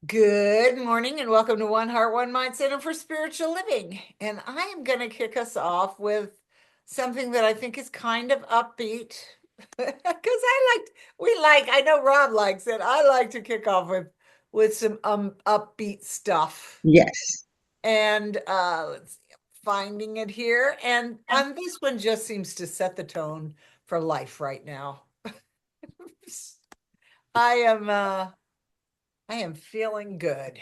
Good morning and welcome to One Heart, One Mind Center for Spiritual Living. And I am going to kick us off with something that I think is kind of upbeat because I know Rob likes it. I like to kick off with some upbeat stuff. Yes. And let's see, I'm finding it here. And this one just seems to set the tone for life right now. I am I am feeling good.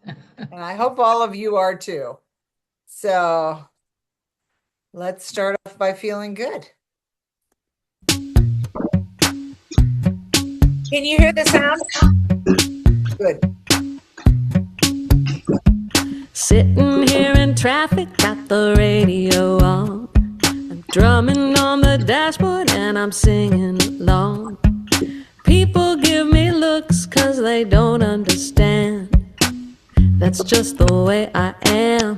And I hope all of you are too. So let's start off by feeling good. Can you hear the sound? Good. Sitting here in traffic, got the radio on. I'm drumming on the dashboard and I'm singing along. People give me looks 'cause they don't understand. That's just the way I am.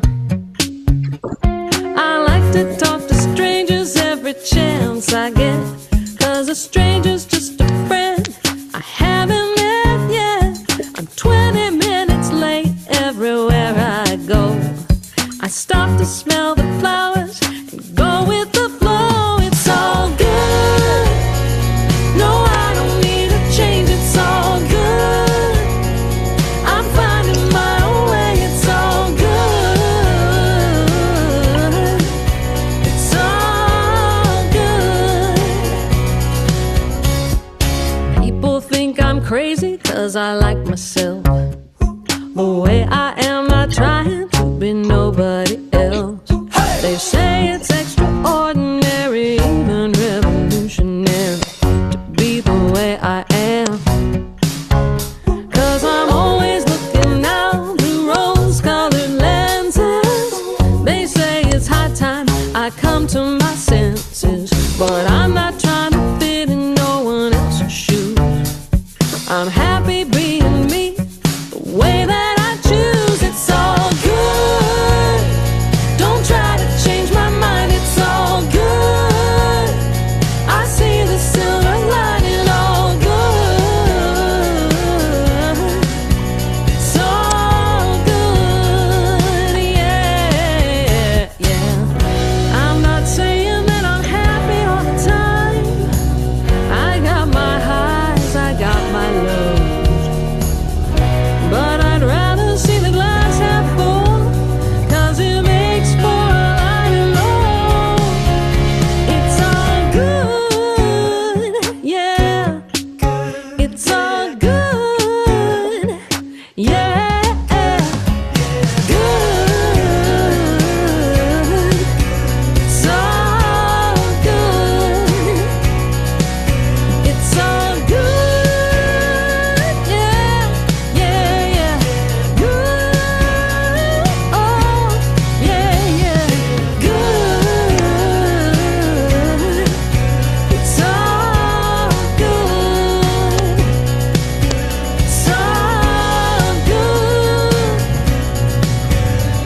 I like to talk to strangers every chance I get, 'cause a stranger's just a friend I haven't met yet. I'm 20 minutes late everywhere I go. I stop to smell the flowers and go with the flow. It's all good. No, I don't need a change. It's all good. I'm finding my own way. It's all good. It's all good. People think I'm crazy 'cause I like myself. The way I am, not trying to be nobody else. They say it's extraordinary, even revolutionary, to be the way I am. 'Cause I'm always looking out through rose-colored lenses. They say it's high time I come to my senses, but I'm not trying to fit in no one else's shoes. I'm happy being me, the way that I choose. It's all good. Don't try to change my mind. It's all good. I see the silver lining. All good. It's all good. Yeah, yeah. I'm not saying that I'm happy all the time. I got my highs, I got my lows, but I'd rather see the glass half full, 'cause it makes for a lighter low. It's all good, yeah. It's all good, yeah. Good. It's all good. It's all good, yeah, yeah, yeah. Good, oh, yeah, yeah. Good. It's all good. It's all good.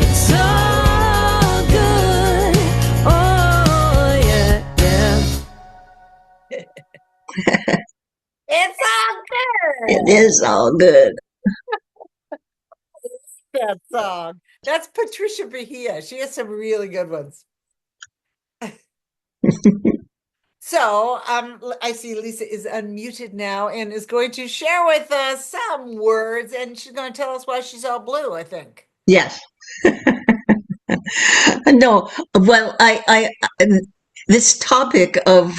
It's all good. Oh, yeah, yeah. It's all It good. is all good. That song. That's Patricia Bahia. She has some really good ones. So, I see Lisa is unmuted now and is going to share with us some words, and she's going to tell us why she's all blue, I think. Yes. No, well, this topic of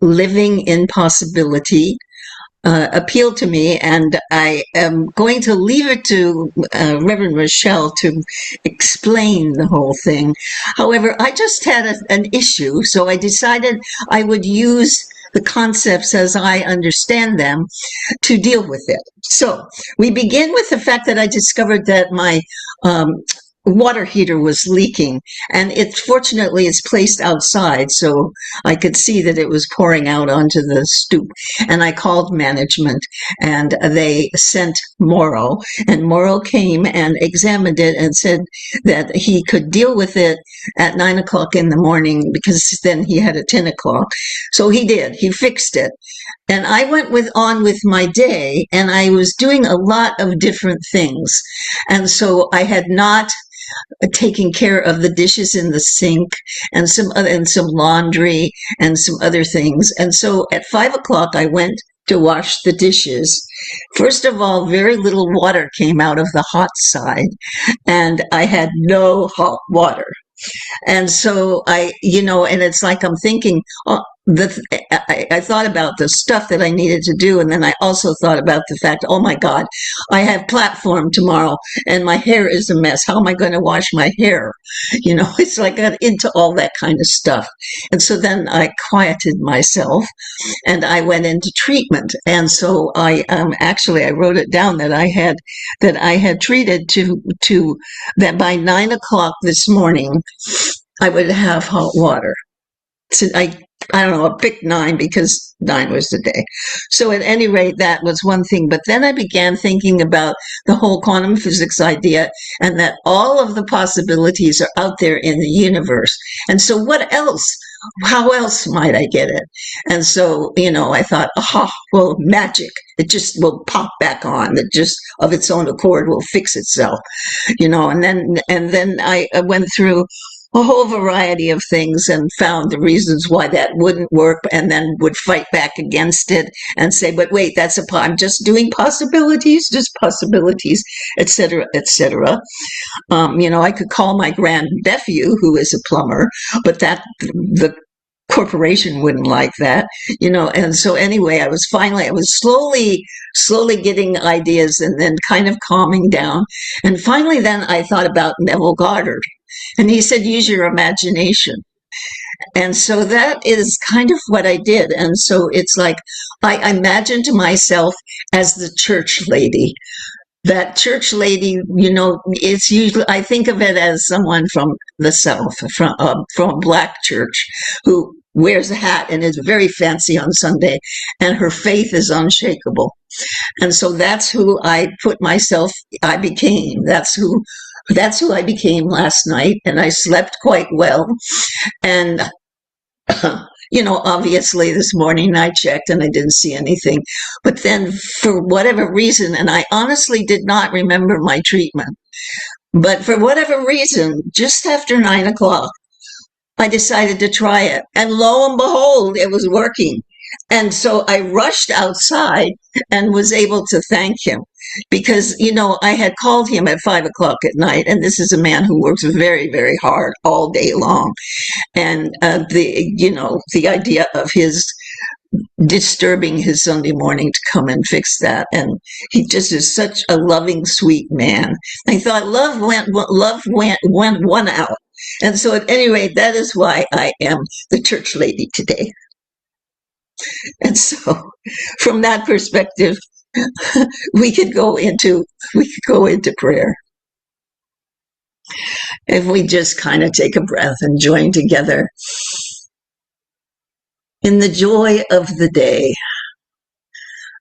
living in possibility appealed to me, and I am going to leave it to Reverend Rochelle to explain the whole thing. However, I just had an issue, so I decided I would use the concepts as I understand them to deal with it. So we begin with the fact that I discovered that my um, water heater was leaking, and fortunately it's placed outside, so I could see that it was pouring out onto the stoop. And I called management, and they sent Morrow, and Morrow came and examined it and said that he could deal with it at 9 o'clock in the morning, because then he had a 10 o'clock. So he did. He fixed it. And I went on with my day, and I was doing a lot of different things. And so I had not taking care of the dishes in the sink, and some laundry and some other things. And so at 5 o'clock, I went to wash the dishes. First of all, very little water came out of the hot side, and I had no hot water. And so and it's like I'm thinking, oh, I thought about the stuff that I needed to do. And then I also thought about the fact, oh my God, I have platform tomorrow and my hair is a mess. How am I going to wash my hair? It's like I got into all that kind of stuff. And so then I quieted myself and I went into treatment. And so I wrote it down that I had treated to that by 9 o'clock this morning, I would have hot water. So I don't know, I picked 9 because 9 was the day. So at any rate, that was one thing. But then I began thinking about the whole quantum physics idea, and that all of the possibilities are out there in the universe. And so what else? How else might I get it? And so, I thought, well, magic. It just will pop back on. It just of its own accord will fix itself, and then I went through a whole variety of things and found the reasons why that wouldn't work, and then would fight back against it and say, but wait, I'm just doing possibilities, etc., etc. I could call my grandnephew, who is a plumber, but the corporation wouldn't like that, and so anyway, I was slowly getting ideas, and then kind of calming down. And finally, then I thought about Neville Goddard. And he said, use your imagination. And so that is kind of what I did. And so it's like I imagined myself as the church lady. That church lady, it's usually, I think of it as someone from the South, from a black church, who wears a hat and is very fancy on Sunday, and her faith is unshakable. And so that's who I became. That's who I became last night, and I slept quite well. And, obviously this morning I checked and I didn't see anything. But then for whatever reason, and I honestly did not remember my treatment, but for whatever reason, just after 9 o'clock, I decided to try it. And lo and behold, it was working. And so I rushed outside and was able to thank him, because, I had called him at 5 o'clock at night, and this is a man who works very, very hard all day long. And the idea of his disturbing his Sunday morning to come and fix that. And he just is such a loving, sweet man. I thought love went one out. And so at any rate, that is why I am the church lady today. And so from that perspective, we could go into prayer. If we just kind of take a breath and join together in the joy of the day.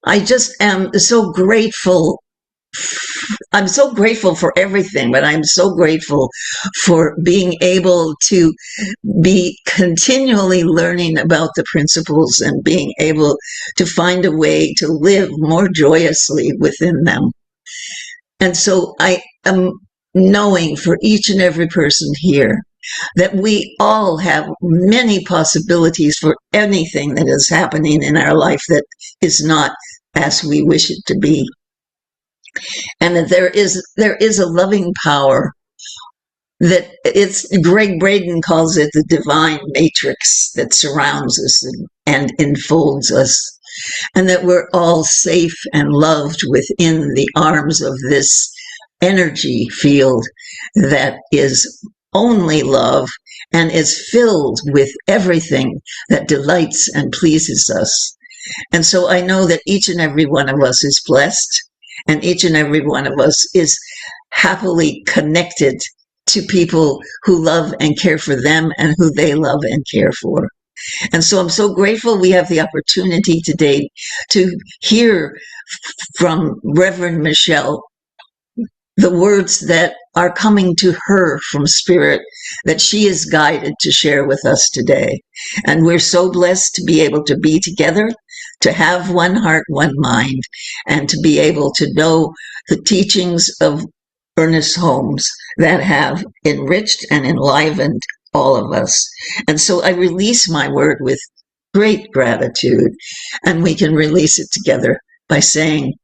I just am so grateful. I'm so grateful for everything, but I'm so grateful for being able to be continually learning about the principles and being able to find a way to live more joyously within them. And so I am knowing for each and every person here that we all have many possibilities for anything that is happening in our life that is not as we wish it to be. And that there is a loving power that Greg Braden calls it the divine matrix that surrounds us and enfolds us, and that we're all safe and loved within the arms of this energy field that is only love and is filled with everything that delights and pleases us. And so I know that each and every one of us is blessed, and each and every one of us is happily connected to people who love and care for them and who they love and care for. And so I'm so grateful we have the opportunity today to hear from Reverend Michelle the words that are coming to her from Spirit that she is guided to share with us today. And we're so blessed to be able to be together, to have one heart, one mind, and to be able to know the teachings of Ernest Holmes that have enriched and enlivened all of us. And so I release my word with great gratitude, and we can release it together by saying,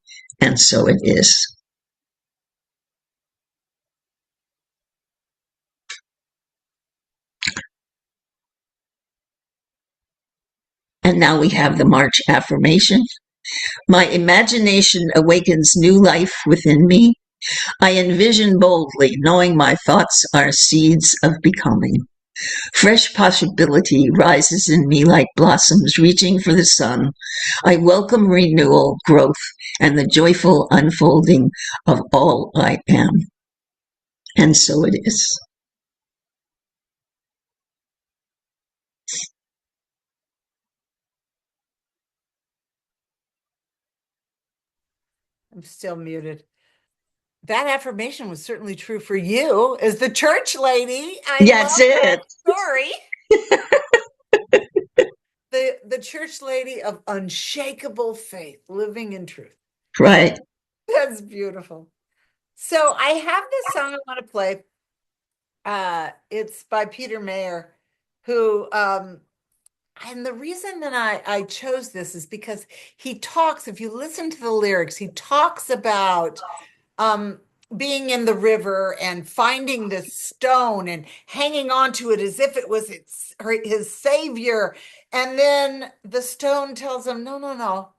and so it is. And now we have the March affirmation. My imagination awakens new life within me. I envision boldly, knowing my thoughts are seeds of becoming. Fresh possibility rises in me like blossoms reaching for the sun. I welcome renewal, growth, and the joyful unfolding of all I am. And so it is. I'm still muted. That affirmation was certainly true for you as the church lady. I That's love it. that story. The church lady of unshakable faith, living in truth. Right. That's beautiful. So I have this song I want to play. It's by Peter Mayer, who and the reason that I chose this is because he talks, if you listen to the lyrics, he talks about being in the river and finding this stone and hanging on to it as if it was his savior. And then the stone tells him, no,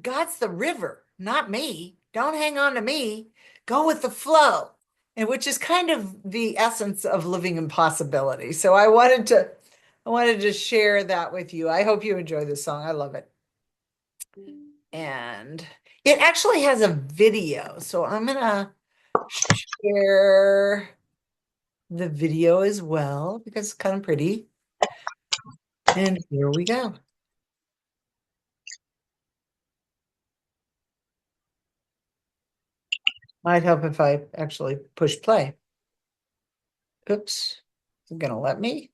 God's the river, not me. Don't hang on to me. Go with the flow. And which is kind of the essence of living in possibility. So I wanted to share that with you. I hope you enjoy this song. I love it. And it actually has a video. So I'm going to share the video as well because it's kind of pretty. And here we go. Might help if I actually push play. Oops. Is it going to let me?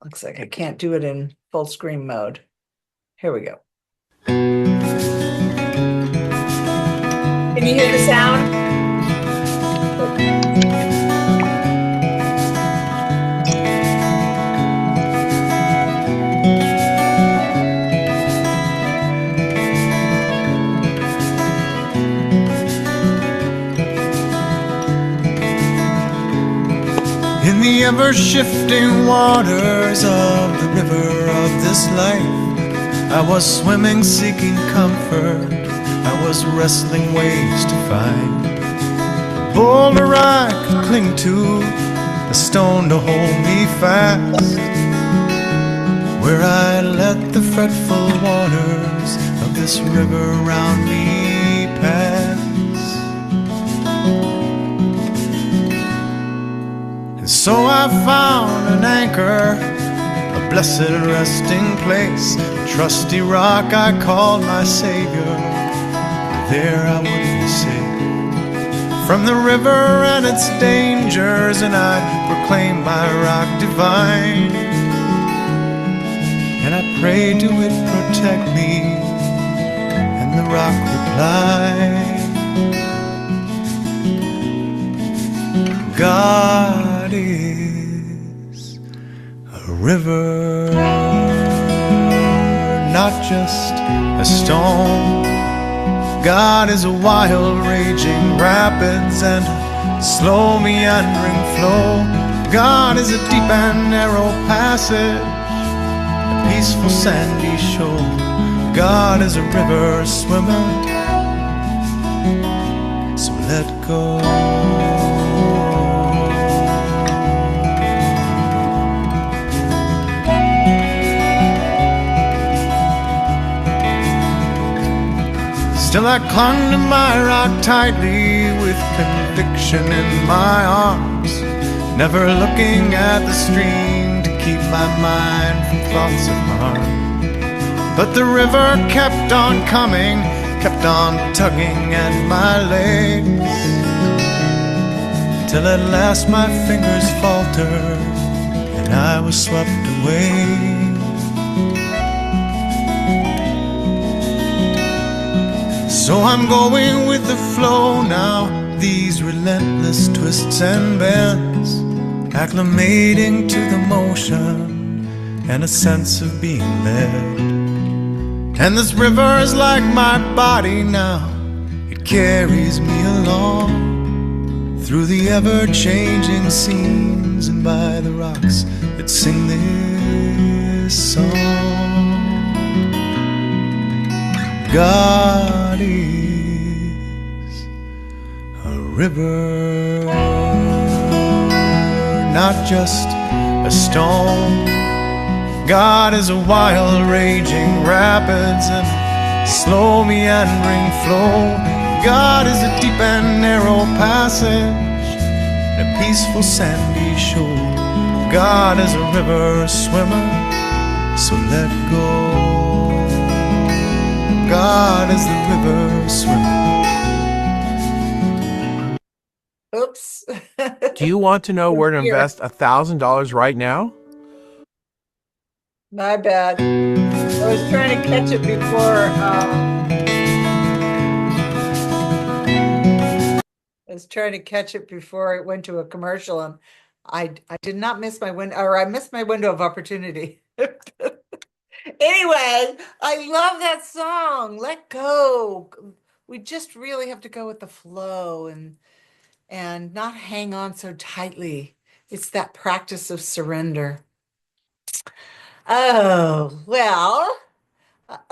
Looks like I can't do it in full screen mode. Here we go. Can you hear the sound? In the ever-shifting waters of the river of this life, I was swimming, seeking comfort. I was wrestling ways to find a boulder I could cling to, a stone to hold me fast, where I let the fretful waters of this river round me pass. And so I found an anchor, a blessed resting place, a trusty rock I called my Savior. There I would be safe from the river and its dangers, and I proclaimed my rock divine, and I prayed to it protect me, and the rock replied, God is a river, not just a stone. God is a wild raging rapids and a slow meandering flow. God is a deep and narrow passage, a peaceful sandy shore. God is a river swimmer, so let go. Still I clung to my rock tightly with conviction in my arms, never looking at the stream to keep my mind from thoughts of harm. But the river kept on coming, kept on tugging at my legs, till at last my fingers faltered and I was swept away. So I'm going with the flow now, these relentless twists and bends, acclimating to the motion and a sense of being led. And this river is like my body now, it carries me along through the ever-changing scenes and by the rocks that sing this song. God is a river, not just a stone. God is a wild raging rapids and slow meandering flow. God is a deep and narrow passage and a peaceful sandy shore. God is a river swimmer, so let go. God is the river swimmer. Oops. Do you want to know where to Here. invest $1,000 right now? My bad. I was trying to catch it before. It went to a commercial, and I did not miss my window, or I missed my window of opportunity. Anyway, I love that song. Let go. We just really have to go with the flow and not hang on so tightly. It's that practice of surrender. Oh, well,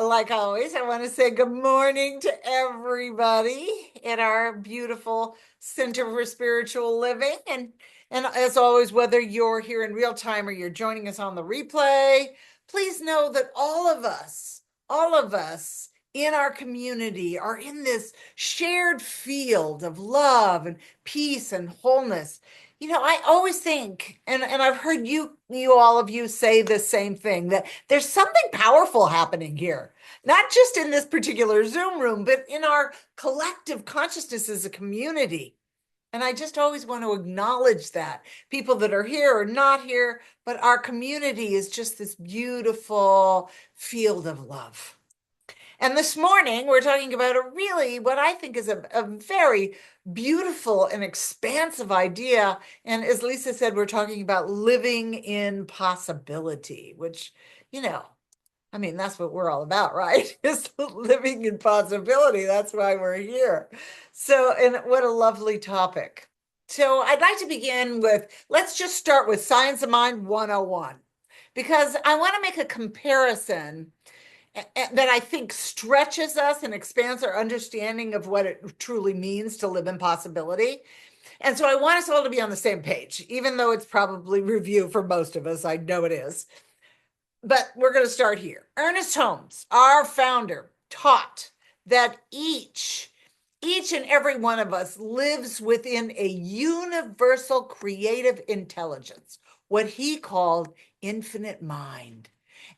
like always, I want to say good morning to everybody in our beautiful Center for Spiritual Living. And as always, whether you're here in real time or you're joining us on the replay, please know that all of us in our community are in this shared field of love and peace and wholeness. You know, I always think, and I've heard all of you say the same thing, that there's something powerful happening here, not just in this particular Zoom room, but in our collective consciousness as a community. And I just always want to acknowledge that. People that are here or not here, but our community is just this beautiful field of love. And this morning, we're talking about what I think is a very beautiful and expansive idea. And as Lissa said, we're talking about living in possibility, which, I mean, that's what we're all about, right? Is living in possibility. That's why we're here. So, and what a lovely topic. So I'd like to begin with, let's just start with Science of Mind 101, because I want to make a comparison that I think stretches us and expands our understanding of what it truly means to live in possibility. And so I want us all to be on the same page, even though it's probably review for most of us. I know it is. But we're going to start here. Ernest Holmes, our founder, taught that each and every one of us lives within a universal creative intelligence, what he called infinite mind,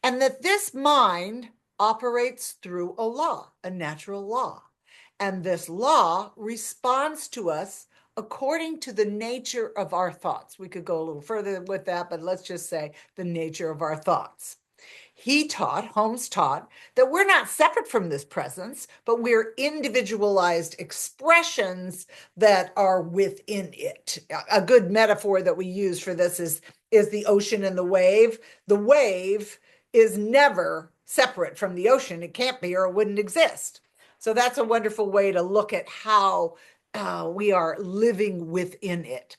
and that this mind operates through a law, a natural law. And this law responds to us according to the nature of our thoughts. We could go a little further with that, but let's just say the nature of our thoughts. Holmes taught, that we're not separate from this presence, but we're individualized expressions that are within it. A good metaphor that we use for this is the ocean and the wave. The wave is never separate from the ocean. It can't be, or it wouldn't exist. So that's a wonderful way to look at how we are living within it.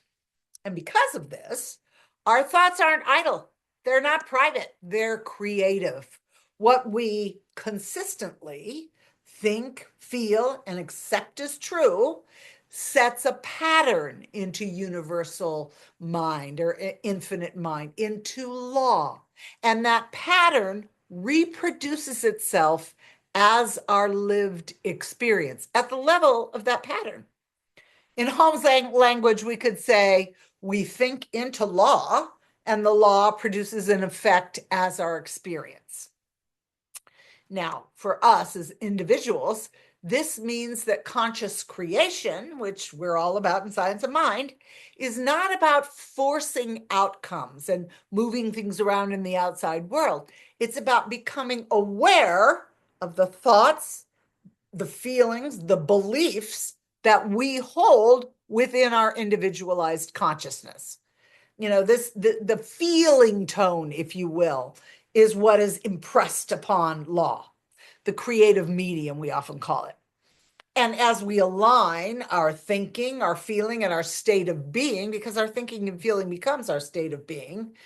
And because of this, our thoughts aren't idle. They're not private. They're creative. What we consistently think, feel, and accept as true sets a pattern into universal mind or infinite mind, into law. And that pattern reproduces itself as our lived experience at the level of that pattern. In Holmes' language, we could say we think into law, and the law produces an effect as our experience. Now, for us as individuals, this means that conscious creation, which we're all about in Science of Mind, is not about forcing outcomes and moving things around in the outside world. It's about becoming aware of the thoughts, the feelings, the beliefs that we hold within our individualized consciousness. The feeling tone, if you will, is what is impressed upon law, the creative medium, we often call it. And as we align our thinking, our feeling, and our state of being, because our thinking and feeling becomes our state of being,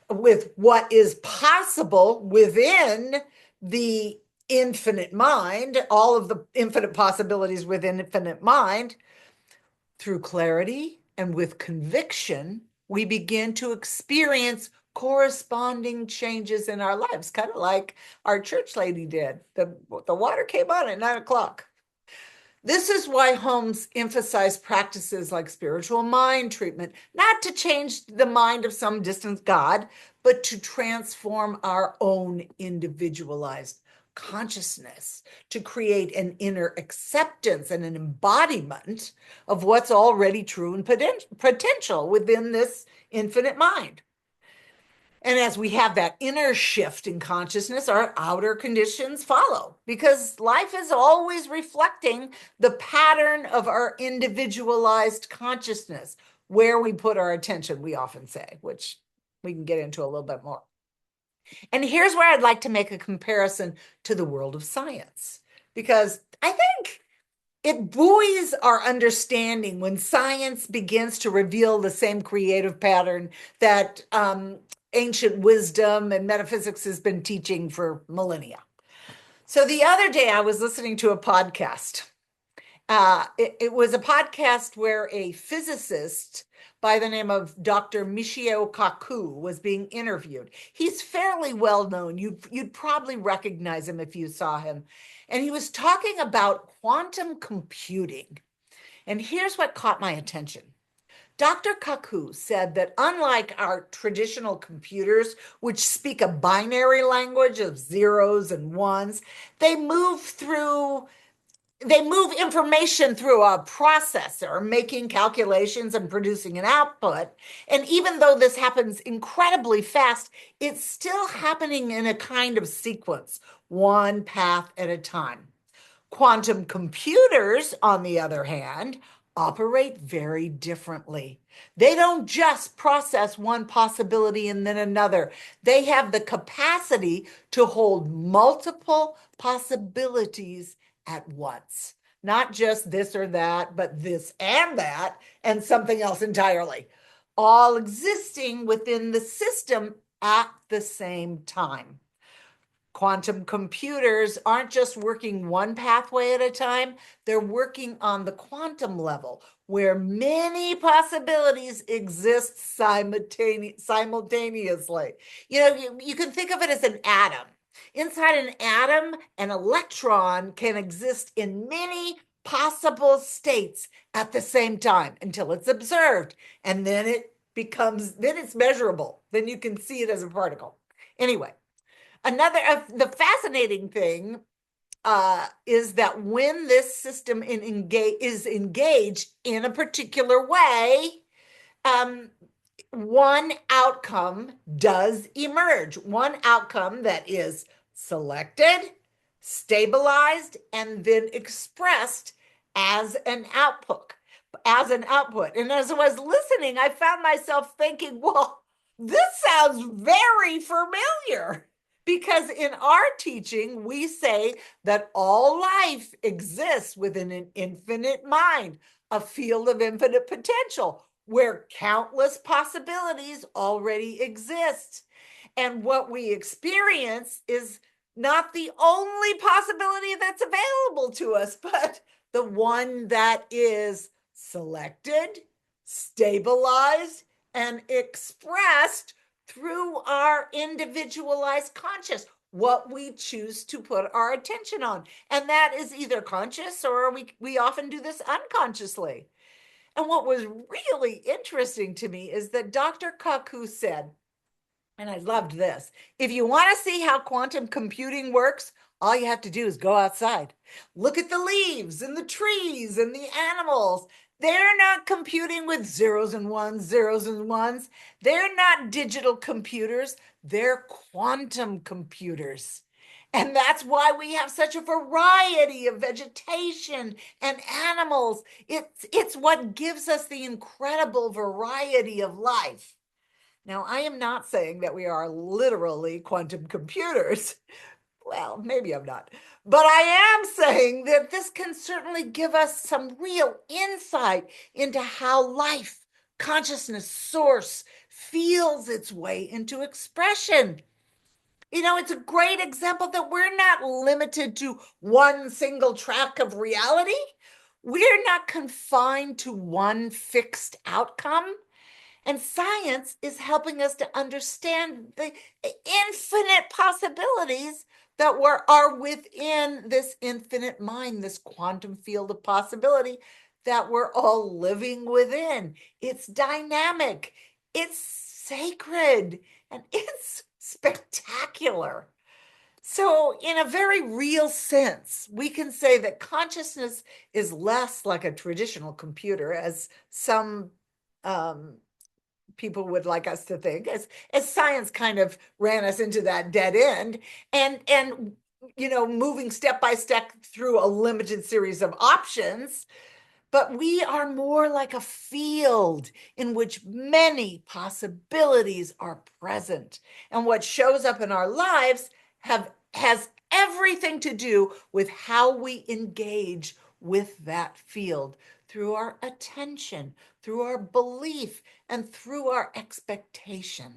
with what is possible within the infinite mind, all of the infinite possibilities within infinite mind, through clarity and with conviction, we begin to experience corresponding changes in our lives, kind of like our church lady did. The water came on at 9 o'clock. This is why Holmes emphasized practices like spiritual mind treatment, not to change the mind of some distant God, but to transform our own individualized consciousness, to create an inner acceptance and an embodiment of what's already true and potential within this infinite mind. And as we have that inner shift in consciousness, our outer conditions follow, because life is always reflecting the pattern of our individualized consciousness, where we put our attention, we often say, which we can get into a little bit more. And here's where I'd like to make a comparison to the world of science, because I think it buoys our understanding when science begins to reveal the same creative pattern that ancient wisdom and metaphysics has been teaching for millennia. So the other day I was listening to a podcast. It was a podcast where a physicist by the name of Dr. Michio Kaku was being interviewed. He's fairly well known. You'd probably recognize him if you saw him. And he was talking about quantum computing. And here's what caught my attention. Dr. Kaku said that unlike our traditional computers, which speak a binary language of zeros and ones, they move information through a processor, making calculations and producing an output. And even though this happens incredibly fast, it's still happening in a kind of sequence, one path at a time. Quantum computers, on the other hand, operate very differently. They don't just process one possibility and then another. They have the capacity to hold multiple possibilities at once. Not just this or that, but this and that, and something else entirely, all existing within the system at the same time. Quantum computers aren't just working one pathway at a time, they're working on the quantum level, where many possibilities exist simultaneously. You can think of it as an atom. Inside an atom, an electron can exist in many possible states at the same time until it's observed, and then it's measurable. Then you can see it as a particle. Anyway, the fascinating thing is that when this system is engaged in a particular way, one outcome does emerge. One outcome that is selected, stabilized, and then expressed as an output. And as I was listening, I found myself thinking, well, this sounds very familiar. Because in our teaching, we say that all life exists within an infinite mind, a field of infinite potential, where countless possibilities already exist. And what we experience is not the only possibility that's available to us, but the one that is selected, stabilized, and expressed through our individualized conscious, what we choose to put our attention on. And that is either conscious or we often do this unconsciously. And what was really interesting to me is that Dr. Kaku said, and I loved this, if you want to see how quantum computing works, all you have to do is go outside. Look at the leaves and the trees and the animals. They're not computing with zeros and ones, zeros and ones. They're not digital computers. They're quantum computers. And that's why we have such a variety of vegetation and animals. It's what gives us the incredible variety of life. Now, I am not saying that we are literally quantum computers. Well, maybe I'm not. But I am saying that this can certainly give us some real insight into how life, consciousness, source feels its way into expression. It's a great example that we're not limited to one single track of reality. We're not confined to one fixed outcome. And science is helping us to understand the infinite possibilities that are within this infinite mind, this quantum field of possibility that we're all living within. It's dynamic, it's sacred, and it's spectacular. So, in a very real sense, we can say that consciousness is less like a traditional computer, as some people would like us to think, as science kind of ran us into that dead end, and moving step by step through a limited series of options. But we are more like a field in which many possibilities are present. And what shows up in our lives has everything to do with how we engage with that field through our attention, through our belief, and through our expectation.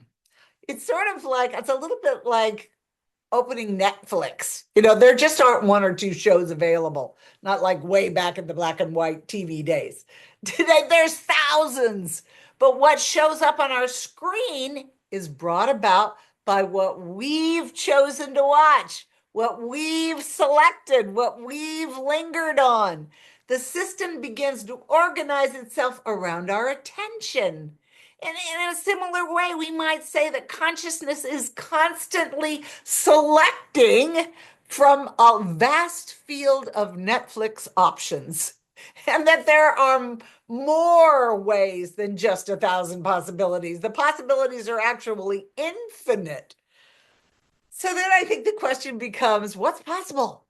It's a little bit like opening Netflix. There just aren't one or two shows available, not like way back in the black and white TV days. Today, there's thousands, but what shows up on our screen is brought about by what we've chosen to watch, what we've selected, what we've lingered on. The system begins to organize itself around our attention. And in a similar way, we might say that consciousness is constantly selecting from a vast field of Netflix options, and that there are more ways than just 1,000 possibilities. The possibilities are actually infinite. So then I think the question becomes, what's possible?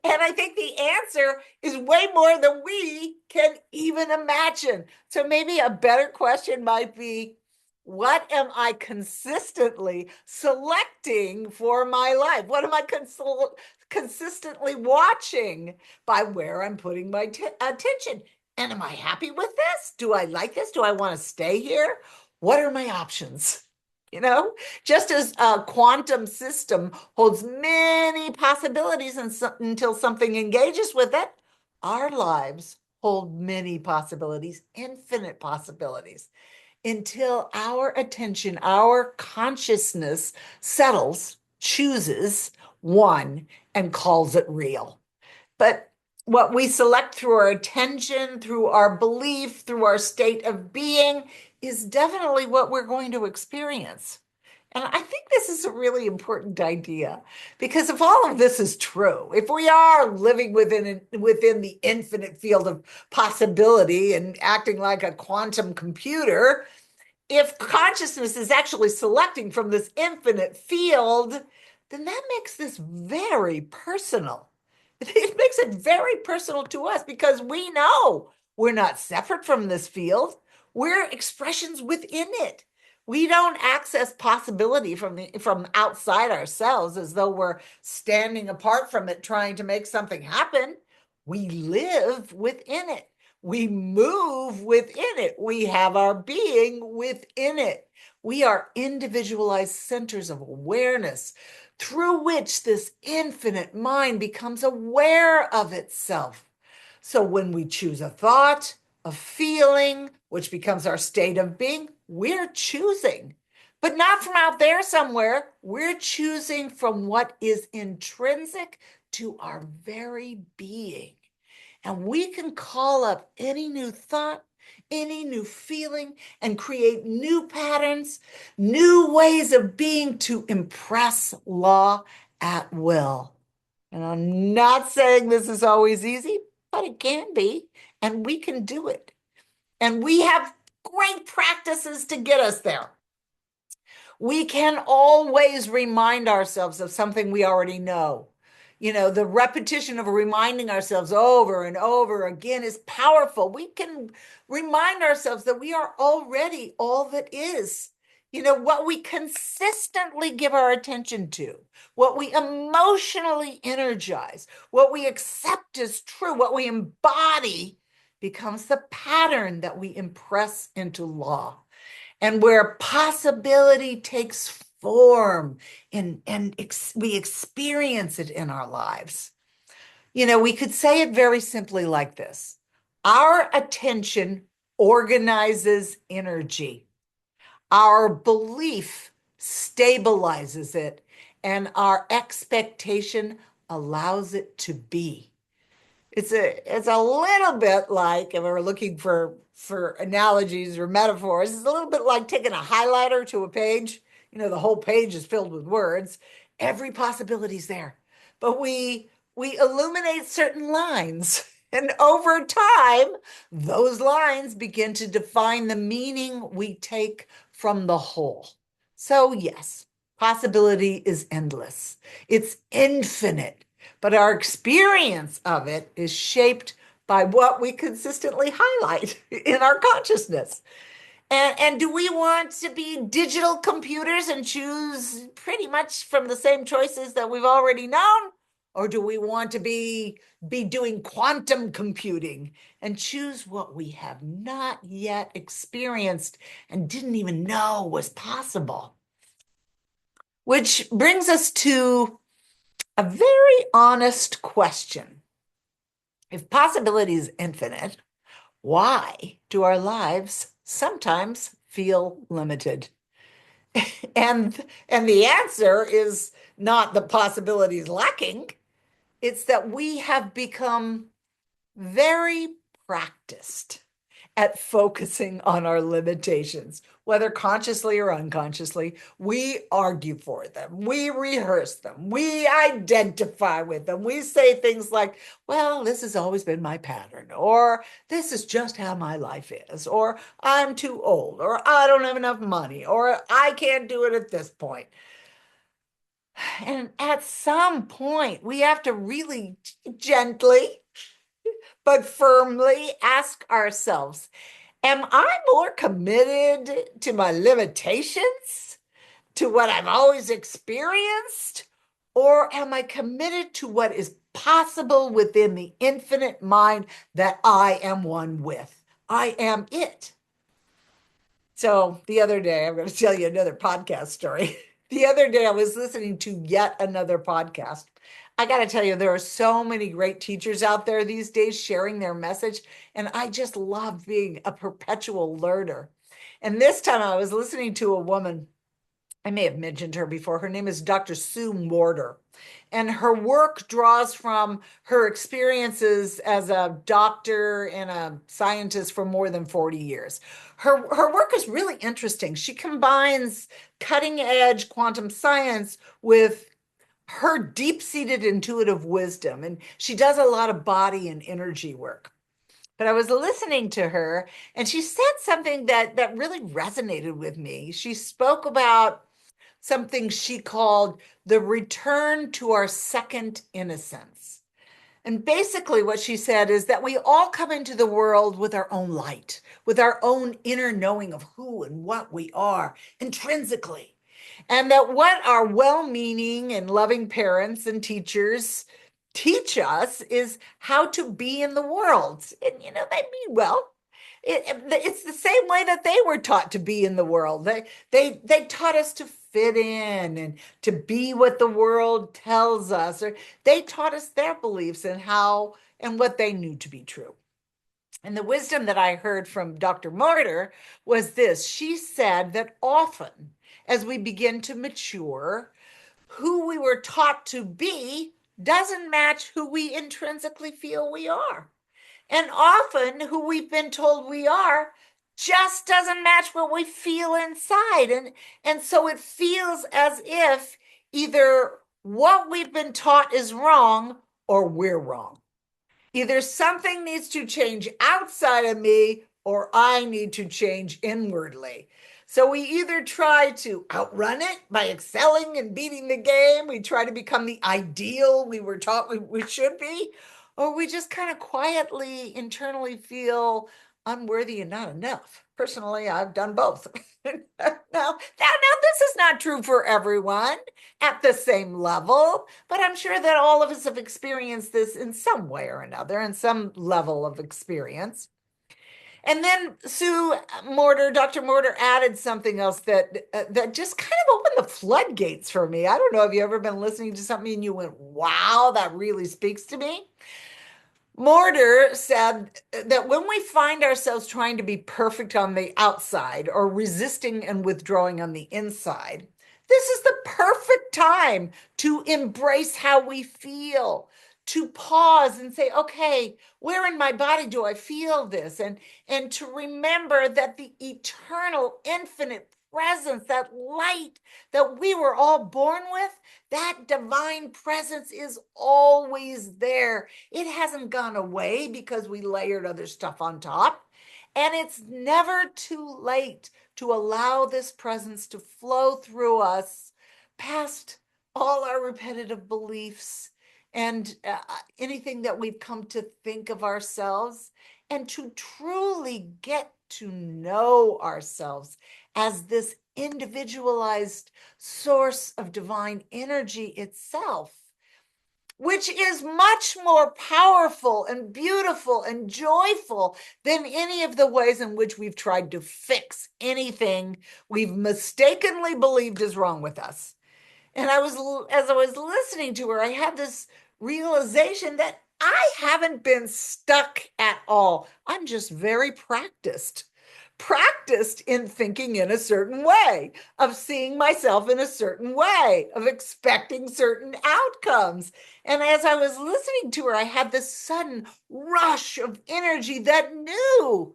And I think the answer is way more than we can even imagine. So maybe a better question might be, what am I consistently selecting for my life? What am I consistently watching by where I'm putting my attention? And am I happy with this? Do I like this? Do I want to stay here? What are my options? Just as a quantum system holds many possibilities until something engages with it, our lives hold many possibilities, infinite possibilities, until our attention, our consciousness settles, chooses one, and calls it real. But what we select through our attention, through our belief, through our state of being is definitely what we're going to experience. And I think this is a really important idea, because if all of this is true, if we are living within the infinite field of possibility and acting like a quantum computer, if consciousness is actually selecting from this infinite field, then that makes this very personal. It makes it very personal to us, because we know we're not separate from this field. We're expressions within it. We don't access possibility from outside ourselves as though we're standing apart from it trying to make something happen. We live within it. We move within it. We have our being within it. We are individualized centers of awareness through which this infinite mind becomes aware of itself. So when we choose a thought, a feeling, which becomes our state of being, we're choosing. but not from out there somewhere. We're choosing from what is intrinsic to our very being. And we can call up any new thought, any new feeling, and create new patterns, new ways of being to impress law at will. And I'm not saying this is always easy, but it can be, and we can do it. And we have great practices to get us there. We can always remind ourselves of something we already know. The repetition of reminding ourselves over and over again is powerful. We can remind ourselves that we are already all that is. What we consistently give our attention to, what we emotionally energize, what we accept as true, what we embody becomes the pattern that we impress into law. And where possibility takes form and we experience it in our lives. We could say it very simply like this. Our attention organizes energy. Our belief stabilizes it, and our expectation allows it to be. It's a little bit like, if we're looking for analogies or metaphors, it's a little bit like taking a highlighter to a page. The whole page is filled with words. Every possibility is there, but we illuminate certain lines, and over time, those lines begin to define the meaning we take from the whole. So yes, possibility is endless. It's infinite. But our experience of it is shaped by what we consistently highlight in our consciousness. And do we want to be digital computers and choose pretty much from the same choices that we've already known? Or do we want to be doing quantum computing and choose what we have not yet experienced and didn't even know was possible? Which brings us to a very honest question. If possibility is infinite, why do our lives sometimes feel limited? And the answer is not the possibilities lacking. It's that we have become very practiced at focusing on our limitations, whether consciously or unconsciously. We argue for them, we rehearse them, we identify with them. We say things like, well, this has always been my pattern, or this is just how my life is, or I'm too old, or I don't have enough money, or I can't do it at this point. And at some point, we have to really gently but firmly ask ourselves, am I more committed to my limitations, to what I've always experienced, or am I committed to what is possible within the infinite mind that I am one with? I am it. So the other day, I'm going to tell you another podcast story. The other day, I was listening to yet another podcast. I got to tell you, there are so many great teachers out there these days sharing their message, and I just love being a perpetual learner. And this time I was listening to a woman, I may have mentioned her before. Her name is Dr. Sue Morter, and her work draws from her experiences as a doctor and a scientist for more than 40 years. Her work is really interesting. She combines cutting edge quantum science with her deep-seated intuitive wisdom, and she does a lot of body and energy work. But I was listening to her, and she said something that really resonated with me. She spoke about something she called the return to our second innocence. And basically what she said is that we all come into the world with our own light, with our own inner knowing of who and what we are intrinsically. And that what our well-meaning and loving parents and teachers teach us is how to be in the world. And, they mean well. It's the same way that they were taught to be in the world. They taught us to fit in and to be what the world tells us, or they taught us their beliefs and how and what they knew to be true. And the wisdom that I heard from Dr. Morter was this. She said that often, as we begin to mature, who we were taught to be doesn't match who we intrinsically feel we are. And often who we've been told we are just doesn't match what we feel inside. And so it feels as if either what we've been taught is wrong or we're wrong. Either something needs to change outside of me or I need to change inwardly. So we either try to outrun it by excelling and beating the game, we try to become the ideal we were taught we should be, or we just kind of quietly internally feel unworthy and not enough. Personally, I've done both. Now, this is not true for everyone at the same level, but I'm sure that all of us have experienced this in some way or another, in some level of experience. And then Dr. Mortar added something else that just kind of opened the floodgates for me. I don't know if you ever been listening to something and you went, wow, that really speaks to me. Mortar said that when we find ourselves trying to be perfect on the outside or resisting and withdrawing on the inside, this is the perfect time to embrace how we feel, to pause and say, okay, where in my body do I feel this? And to remember that the eternal, infinite presence, that light that we were all born with, that divine presence is always there. It hasn't gone away because we layered other stuff on top. And it's never too late to allow this presence to flow through us past all our repetitive beliefs and anything that we've come to think of ourselves, and to truly get to know ourselves as this individualized source of divine energy itself, which is much more powerful and beautiful and joyful than any of the ways in which we've tried to fix anything we've mistakenly believed is wrong with us. And as I was listening to her, I had this realization that I haven't been stuck at all. I'm just very practiced in thinking in a certain way, of seeing myself in a certain way, of expecting certain outcomes. And as I was listening to her, I had this sudden rush of energy that knew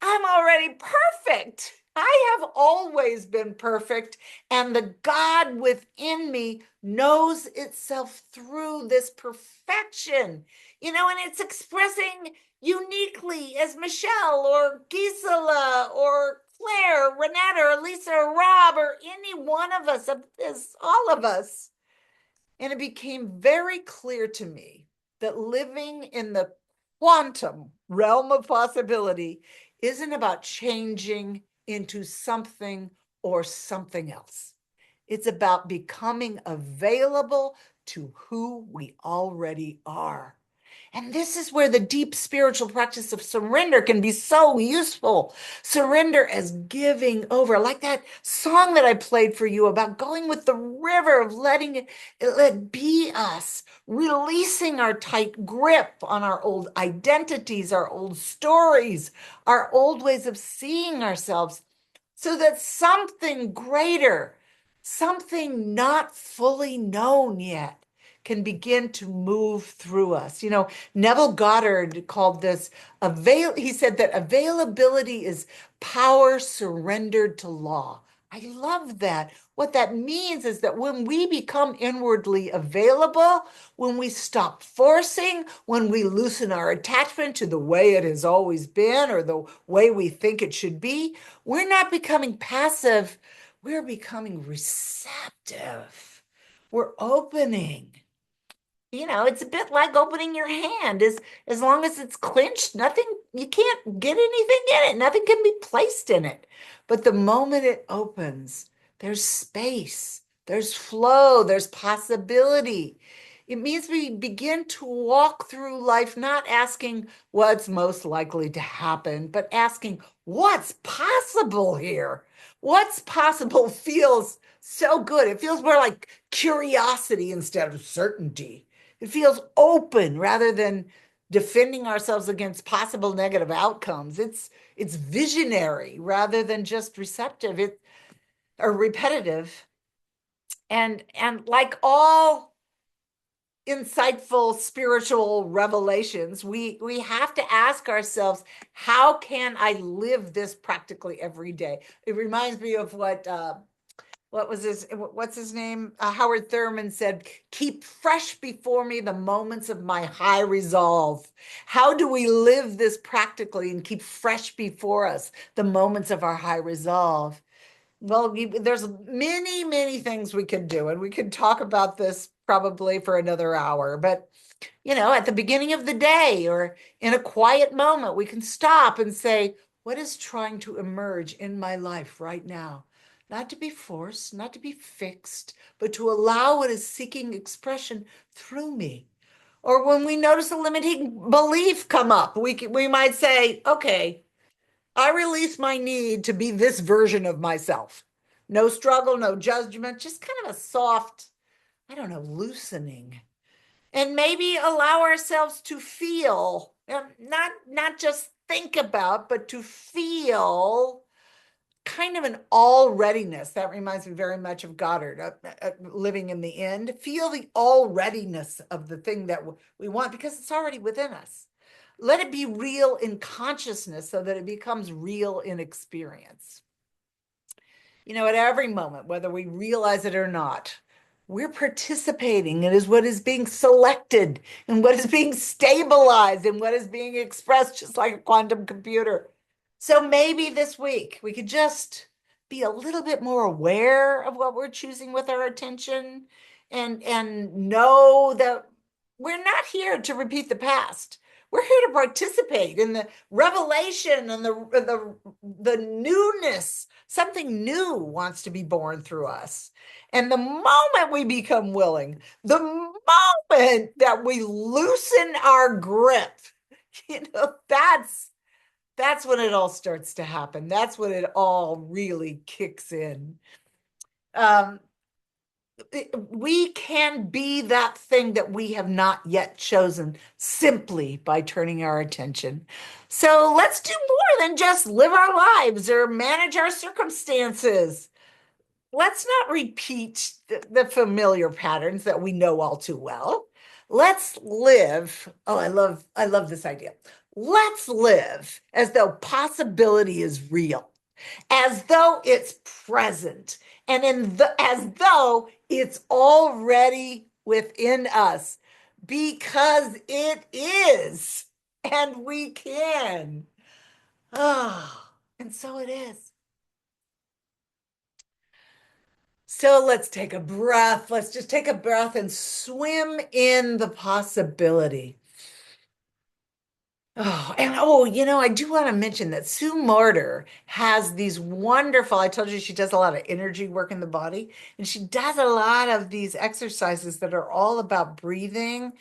I'm already perfect. I have always been perfect, and the God within me knows itself through this perfection, and it's expressing uniquely as Michelle or Gisela or Claire, Renata or Lissa or Rob or any one of us, all of us. And it became very clear to me that living in the quantum realm of possibility isn't about changing into something or something else. It's about becoming available to who we already are. And this is where the deep spiritual practice of surrender can be so useful. Surrender as giving over, like that song that I played for you about going with the river of letting it let be us, releasing our tight grip on our old identities, our old stories, our old ways of seeing ourselves, so that something greater, something not fully known yet, can begin to move through us. Neville Goddard called this he said that availability is power surrendered to law. I love that. What that means is that when we become inwardly available, when we stop forcing, when we loosen our attachment to the way it has always been or the way we think it should be, we're not becoming passive, we're becoming receptive. We're opening. It's a bit like opening your hand. As long as it's clenched, you can't get anything in it. Nothing can be placed in it. But the moment it opens, there's space, there's flow, there's possibility. It means we begin to walk through life not asking what's most likely to happen, but asking what's possible here. What's possible feels so good. It feels more like curiosity instead of certainty. It feels open rather than defending ourselves against possible negative outcomes. It's visionary rather than just receptive. or repetitive. And like all insightful spiritual revelations, we have to ask ourselves, how can I live this practically every day? It reminds me of what's his name? Howard Thurman said, keep fresh before me the moments of my high resolve. How do we live this practically and keep fresh before us the moments of our high resolve? Well, there's many, many things we could do, and we could talk about this probably for another hour. But, at the beginning of the day or in a quiet moment, we can stop and say, what is trying to emerge in my life right now? Not to be forced, not to be fixed, but to allow what is seeking expression through me. Or when we notice a limiting belief come up, we might say, okay, I release my need to be this version of myself. No struggle, no judgment, just kind of a soft, I don't know, loosening. And maybe allow ourselves to feel, not just think about, but to feel kind of an all readiness. That reminds me very much of Goddard, living in the end. Feel the all readiness of the thing that we want, because it's already within us. Let it be real in consciousness so that it becomes real in experience. At every moment, whether we realize it or not, we're participating. It is what is being selected and what is being stabilized and what is being expressed, just like a quantum computer. So maybe this week we could just be a little bit more aware of what we're choosing with our attention, and know that we're not here to repeat the past. We're here to participate in the revelation and the newness. Something new wants to be born through us. And the moment we become willing, the moment that we loosen our grip, that's when it all starts to happen. That's when it all really kicks in. We can be that thing that we have not yet chosen simply by turning our attention. So let's do more than just live our lives or manage our circumstances. Let's not repeat the familiar patterns that we know all too well. Let's live. Oh, I love this idea. Let's live as though possibility is real, as though it's present, and as though it's already within us, because it is, and we can. Oh, and so it is. So let's take a breath. Let's just take a breath and swim in the possibility. I do want to mention that Sue Martyr has these wonderful, I told you she does a lot of energy work in the body, and she does a lot of these exercises that are all about breathing,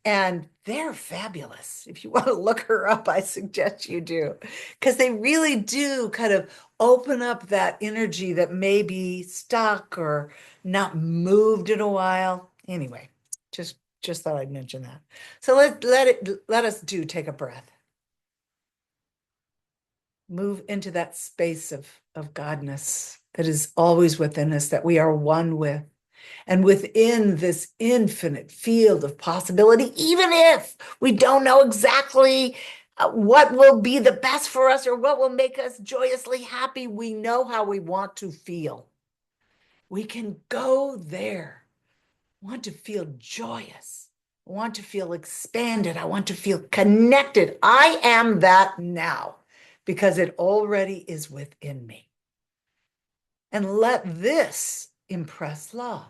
and they're fabulous. If you want to look her up, I suggest you do, because they really do kind of open up that energy that may be stuck or not moved in a while. Anyway, just thought I'd mention that. So let us take a breath. Move into that space of Godness that is always within us, that we are one with. And within this infinite field of possibility, even if we don't know exactly what will be the best for us or what will make us joyously happy, we know how we want to feel. We can go there. I want to feel joyous. I want to feel expanded. I want to feel connected. I am that now because it already is within me. And let this impress law,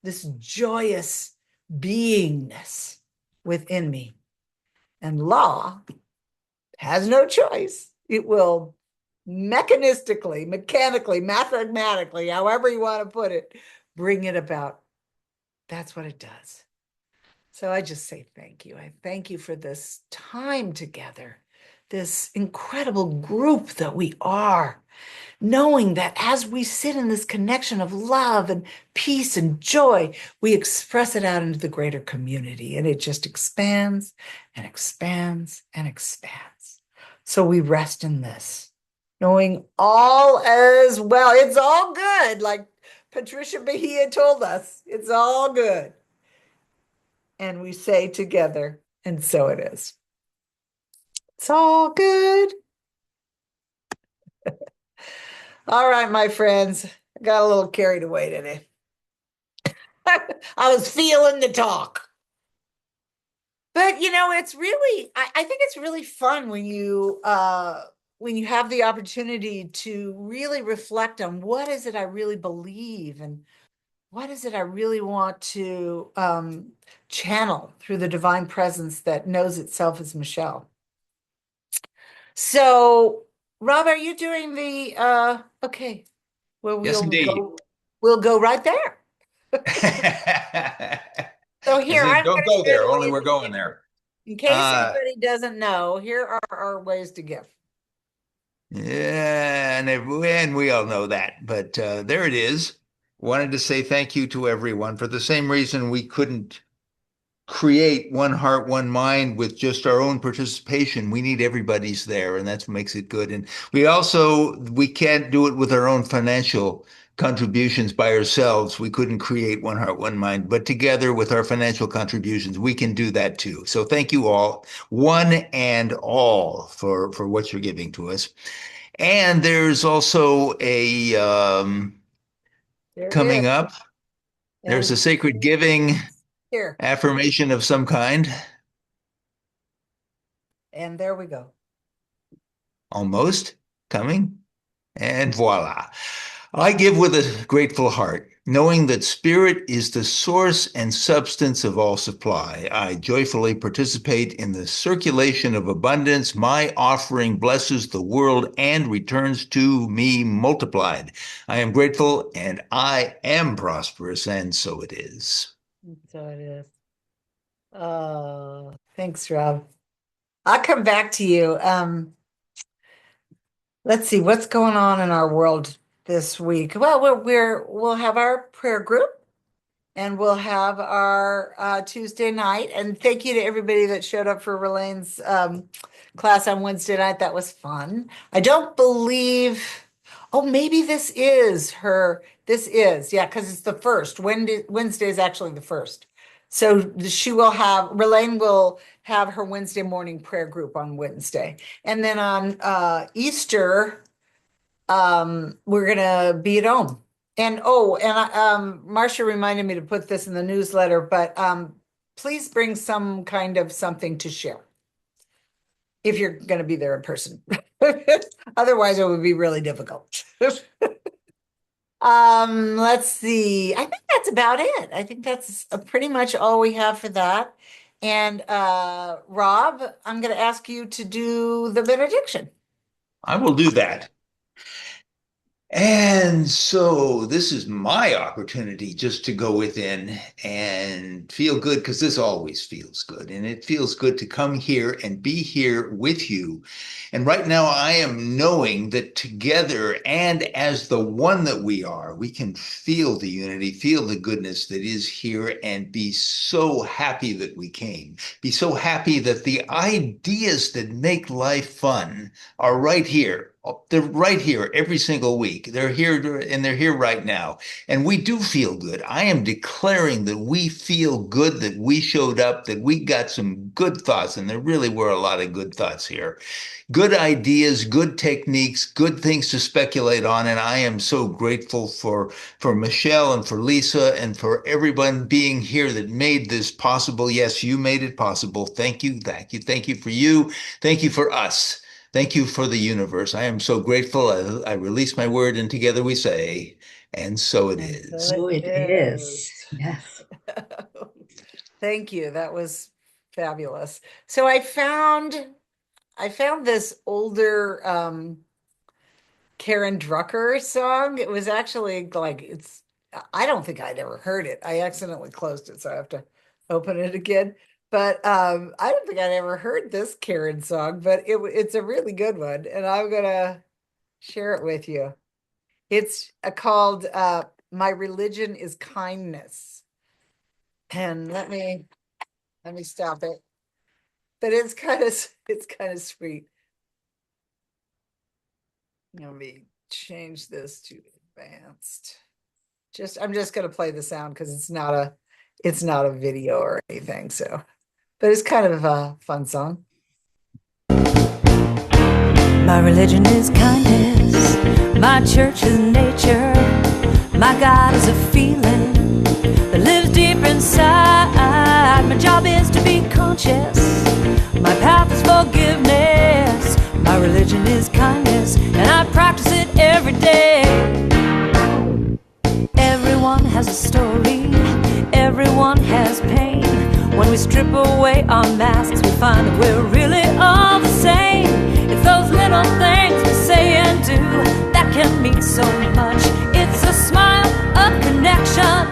this joyous beingness within me. And law has no choice. It will mechanistically, mechanically, mathematically, however you want to put it, bring it about. That's what it does. So I just say thank you. I thank you for this time together, this incredible group that we are, knowing that as we sit in this connection of love and peace and joy, we express it out into the greater community, and it just expands and expands and expands. So we rest in this. knowing all as well. It's all good, like Patricia Bahia told us. It's all good. And we say together, and so it is. It's all good. All right, my friends. I got a little carried away today. I was feeling the talk. But it's really, I think it's really fun when you have the opportunity to really reflect on what is it I really believe and what is it I really want to channel through the divine presence that knows itself as Michelle. So, Rob, are you doing the okay? Well, Yes, indeed. we'll go right there. So As here, in, I'm don't going to go share there, the only ways we're to going give. there. In case anybody doesn't know, here are our ways to give. Yeah, and we all know that, but there it is. Wanted to say thank you to everyone for the same reason we couldn't create One Heart, One Mind with just our own participation. We need everybody's there, and that's what makes it good. And we can't do it with our own financial contributions by ourselves. We couldn't create One Heart, One Mind, but together with our financial contributions, we can do that too. So thank you all, one and all, for what you're giving to us. And there's also a There is. coming up. There's And a sacred giving here. affirmation of some kind. And there we go. Almost coming. And voila. I give with a grateful heart, knowing that spirit is the source and substance of all supply. I joyfully participate in the circulation of abundance. My offering blesses the world and returns to me multiplied. I am grateful and I am prosperous, and so it is. So it is. Thanks, Rob. I'll come back to you. Let's see what's going on in our world this week. Well, we'll have our prayer group and we'll have our Tuesday night. And thank you to everybody that showed up for Relane's class on Wednesday night. That was fun. I don't believe, oh, maybe this is, yeah, because it's the first. Wednesday is actually the first. So Relane will have her Wednesday morning prayer group on Wednesday. And then on Easter, we're gonna be at home. And Marcia reminded me to put this in the newsletter, but please bring some kind of something to share if you're gonna be there in person. Otherwise, it would be really difficult. Let's see. I think that's about it. I think that's pretty much all we have for that. And Rob, I'm gonna ask you to do the benediction. I will do that. And so this is my opportunity just to go within and feel good because this always feels good. And it feels good to come here and be here with you. And right now, I am knowing that together and as the one that we are, we can feel the unity, feel the goodness that is here, and be so happy that we came. Be so happy that the ideas that make life fun are right here. They're right here every single week. They're here and they're here right now. And we do feel good. I am declaring that we feel good, that we showed up, that we got some good thoughts. And there really were a lot of good thoughts here. Good ideas, good techniques, good things to speculate on. And I am so grateful for Michelle and for Lissa and for everyone being here that made this possible. Yes, you made it possible. Thank you. Thank you. Thank you for you. Thank you for us. Thank you for the universe. I am so grateful. I release my word, and together we say, and so it is. So it is. Yes. Thank you. That was fabulous. So I found this older Karen Drucker song. It was actually I don't think I'd ever heard it. I accidentally closed it, so I have to open it again. But I don't think I'd ever heard this Karen song, but it's a really good one, and I'm gonna share it with you. It's called My Religion is Kindness. And let me stop it. But it's kind of sweet. Let me change this to advanced. I'm just going to play the sound because it's not a video or anything. So, but it's kind of a fun song. My religion is kindness, my church is nature, my God is a feeling that lives deep inside. My job is to be conscious, my path is forgiveness, my religion is kindness, and I practice it every day. Everyone has a story, everyone has pain. When we strip away our masks, we find that we're really all the same. It's those little things we say and do that can mean so much. It's a smile, a connection,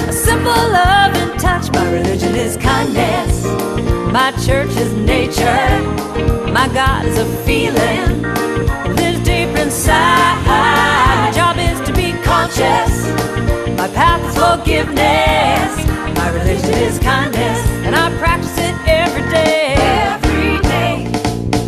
a simple love and touch. My religion is kindness, my church is nature, my God is a feeling that lives deep inside. My job is to be conscious, my path is forgiveness, my religion is kindness, and I practice it every day. Every day.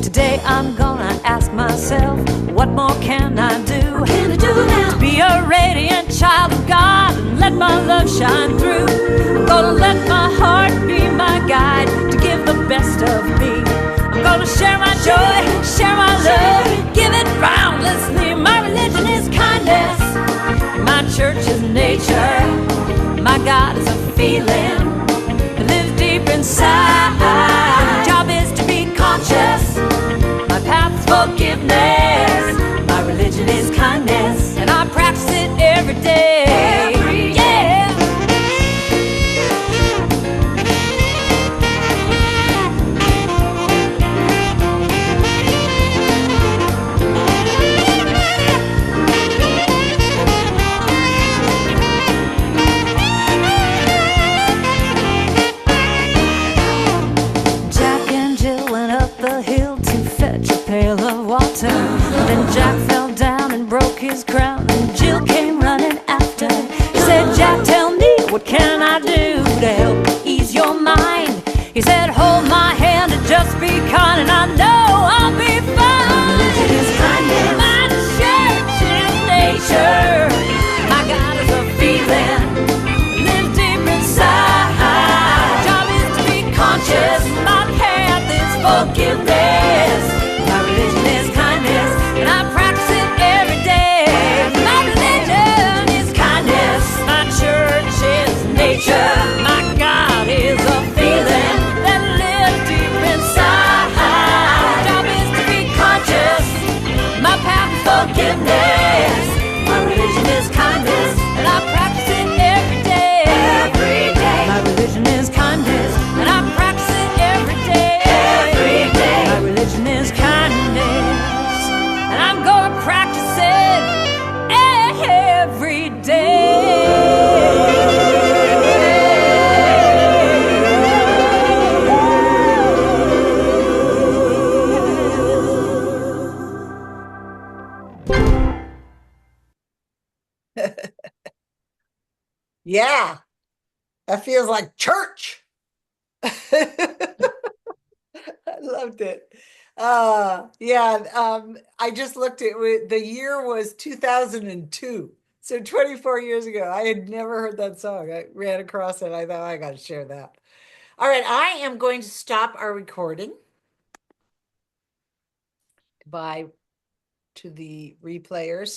Today I'm gonna ask myself, what more can I do? What can I do now? To be a radiant child of God and let my love shine through. I'm gonna let my heart be my guide to give the best of me. I'm gonna share my joy, share my love, give it boundlessly. My religion is kindness, my church is nature, my God is a feeling that lives deep inside. My job is to be conscious, my path is forgiveness, my religion is kindness, and I practice it every day. Yeah. Pail of water. Then Jack fell down and broke his crown, and Jill came running after. She said, Jack, tell me, what can I do to help ease your mind? He said, hold my hand and just be kind, and I know I'll be fine. My religion is kindness, my church is nature, my God is a feeling, lives deep inside. My job is to be conscious, my path is forgiveness. My religion is kindness, and I practice it every day. My religion is kindness, my church is nature, my God is a feeling that lives deep inside. My job is to be conscious, my path is forgiveness. My religion is kindness, and I practice it every day. Every day. My religion is kindness, and I practice it every day. Every day. My religion is kindness, and I'm gonna practice it every day. Yeah, that feels like church. I loved it. Yeah, I just looked at the year was 2002. So 24 years ago. I had never heard that song. I ran across it. I thought I got to share that. All right, I am going to stop our recording. Bye to the replayers.